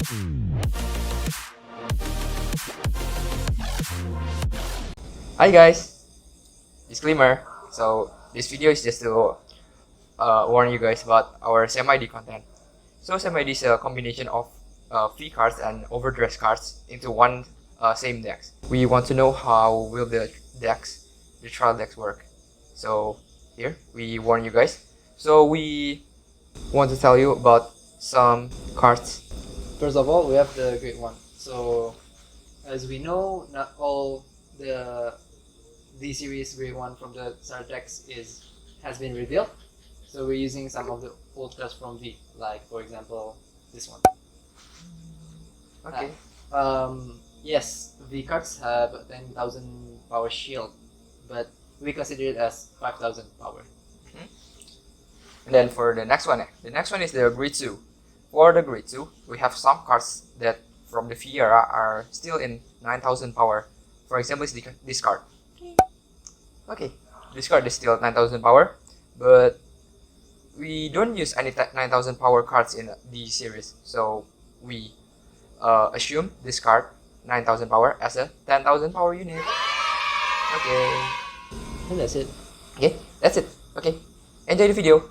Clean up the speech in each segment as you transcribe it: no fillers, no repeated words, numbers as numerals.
Hi guys! Disclaimer. So this video is just to warn you guys about our semi-D content. So semi-D is a combination of free cards and overdress cards into one same decks. We want to know how will the trial decks work. So here we warn you guys. So we want to tell you about some cards. First of all, we have the Great One. So as we know, not all the D-series Great One from the start decks has been revealed. So we're using some of the old cards from V, like for example this one. Okay. Yes, V cards have 10,000 power shield, but we consider it as 5,000 power. And then for the next one is the Grade 2. For the Grade 2, we have some cards that from the V era are still in 9,000 power. For example, is this card. Okay, this card is still 9,000 power, but we don't use any 9,000 power cards in the series, so we assume this card 9,000 power as a 10,000 power unit. Okay. And that's it. Okay, that's it. Okay, enjoy the video.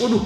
Waduh.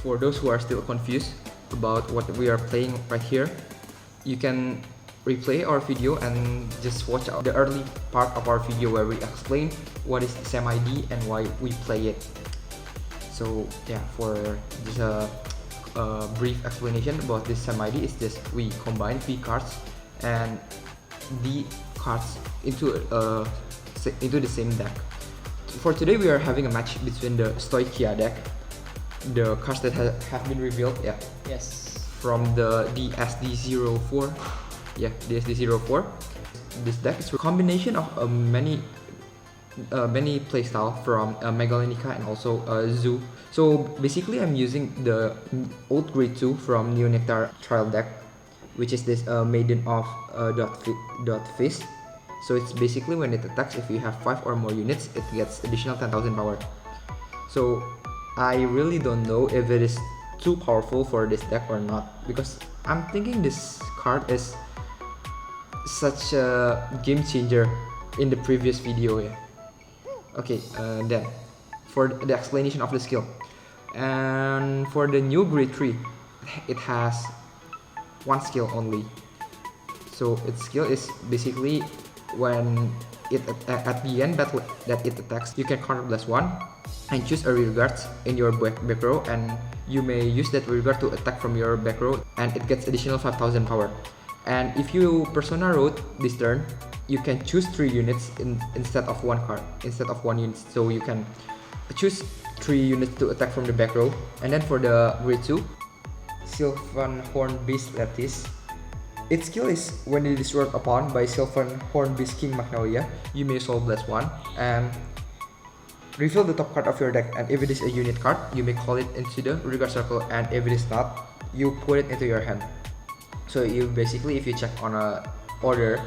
for those who are still confused about what we are playing right here, you can replay our video and just watch the early part of our video where we explain what is SAM-ID and why we play it. So yeah, for just a brief explanation about this SAM-ID is just we combine V cards and D cards into the same deck. For today we are having a match between the Stoicheia deck, the cards that have been revealed, yeah. Yes. From the DSD04. Yeah, DSD04. This deck is a combination of many playstyle from Magnolia and also Zoo. So basically I'm using the old grade 2 from Neo Nectar trial deck, which is this Maiden of dot fist. So it's basically when it attacks, if you have 5 or more units, it gets additional 10,000 power. So I really don't know if it is too powerful for this deck or not, because I'm thinking this card is such a game changer in the previous video. Yeah. Okay, then for the explanation of the skill, and for the new grade 3, it has one skill only. So its skill is basically when it at the end that it attacks, you can counterblast 1 and choose a rear guard in your back row, and you may use that rear guard to attack from your back row, and it gets additional 5,000 power. And if you persona road this turn, you can choose 3 units instead of 1 card, instead of 1 unit. So you can choose 3 units to attack from the back row. And then for the grade 2, Sylvan Horned Beast Lattice. Its skill is when it is rolled upon by Sylvan Horned Beast King Magnolia, you may Soul Blast 1 and reveal the top card of your deck, and if it is a unit card, you may call it into the rear circle, and if it is not, you put it into your hand. So you basically, if you check on a order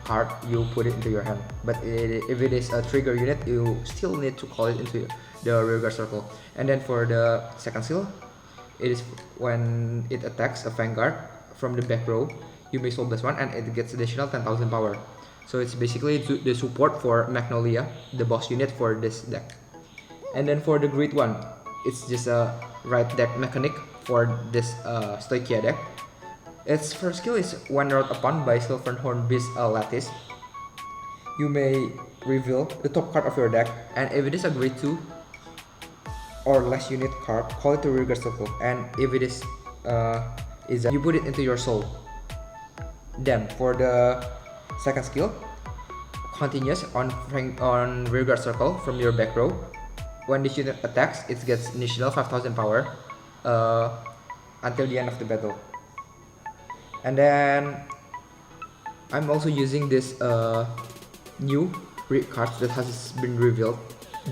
card, you put it into your hand. But if it is a trigger unit, you still need to call it into the rear circle. And then for the second skill, it is when it attacks a Vanguard from the back row, you may Soul Blast 1 and it gets additional 10,000 power. So it's basically the support for Magnolia, the boss unit for this deck. And then for the grade 1, it's just a right deck mechanic for this Stoicheia deck. Its first skill is when rolled upon by Sylvan Horned Beast Lattice, you may reveal the top card of your deck, and if it is a grade 2 or less unit card, call it to rear circle, and if it is you put it into your soul. Then for the second skill, continuous on rear circle from your back row. When this unit attacks, it gets additional 5,000 power until the end of the battle. And then I'm also using this new cards that has been revealed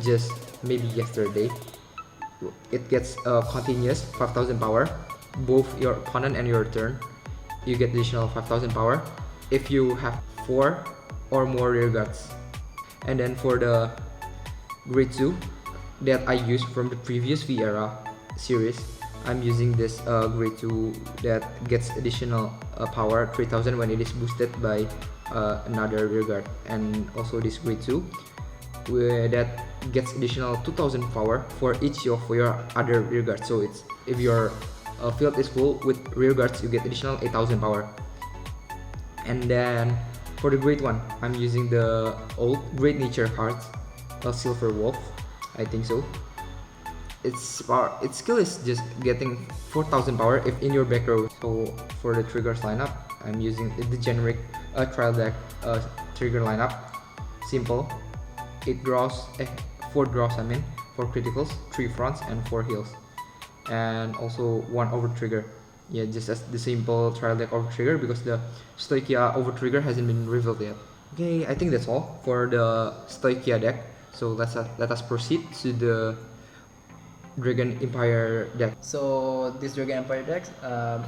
just maybe yesterday. It gets continuous 5,000 power, both your opponent and your turn. You get additional 5,000 power if you have 4 or more rear guards. And then for the grade 2 that I used from the previous V era series, I'm using this grade 2 that gets additional power 3,000 when it is boosted by another rear guard, and also this grade 2 that gets additional 2,000 power for each of your other rear guards. So it's if your field is full with rear guards, you get additional 8,000 power. And then for the grade 1, I'm using the old Great Nature cards, Silver Wolf, I think so. Its skill is just getting 4,000 power if in your back row. So for the triggers lineup, I'm using the generic trial deck trigger lineup. Simple, 4 draws, 4 criticals, 3 fronts, and 4 heals, and also 1 over trigger. Yeah, just as the simple trial deck over trigger, because the Stoicheia over trigger hasn't been revealed yet. Okay, I think that's all for the Stoicheia deck. So let us proceed to the Dragon Empire deck. So this Dragon Empire deck,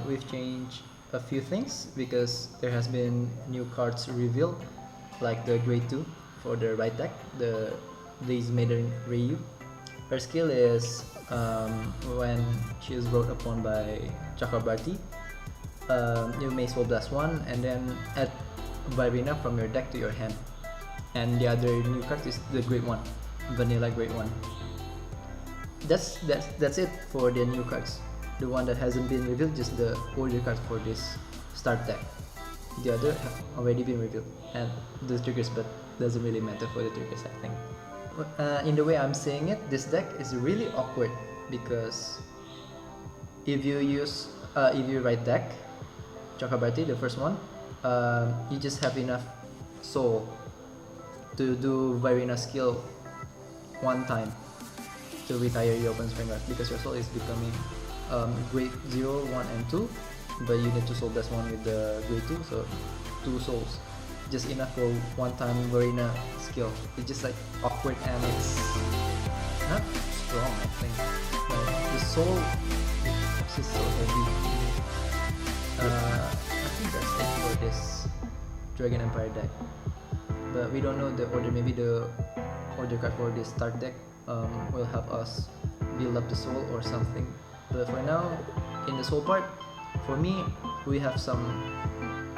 we've changed a few things because there has been new cards revealed, like the grade 2 for the right deck, the Blaze Maiden Ryu. Her skill is when she is brought upon by Chakrabarthi, you may Soul Blast 1 and then add Virina from your deck to your hand. And the other new card is the grade 1, Vanilla grade 1. that's it for the new cards. The one that hasn't been revealed, just the older cards for this start deck. The other have already been revealed, and the triggers, but doesn't really matter for the triggers, I think. In the way I'm saying it, this deck is really awkward because if you write deck Chakrabarthi, the first one, you just have enough soul to do Varina skill one time to retire your opponent's Vanguard, because your soul is becoming grade 0, 1 and 2, but you need to soul this one with the grade 2, so 2 souls. Just enough for one time Varina skill. It's just like awkward and it's not strong, I think. But the soul is just so heavy. I think that's it for this Dragon Empire deck. But we don't know the order. Maybe the order card for this start deck will help us build up the soul or something. But for now, in the soul part, for me, we have some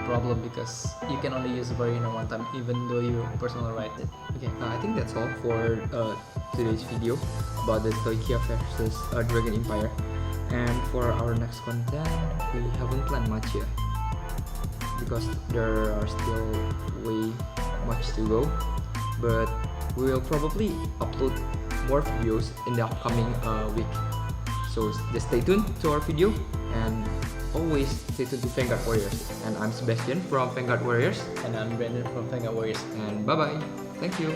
problem because you can only use Varina one time even though you personally write it. Okay, I think that's all for today's video about the Stoicheia versus Dragon Empire. And for our next content, we haven't planned much yet because there are still way much to go. But we will probably upload more videos in the upcoming week. So just stay tuned to our video and always stay tuned to Vanguard Warriors. And I'm Sebastian from Vanguard Warriors. And I'm Brandon from Vanguard Warriors. And bye bye. Thank you.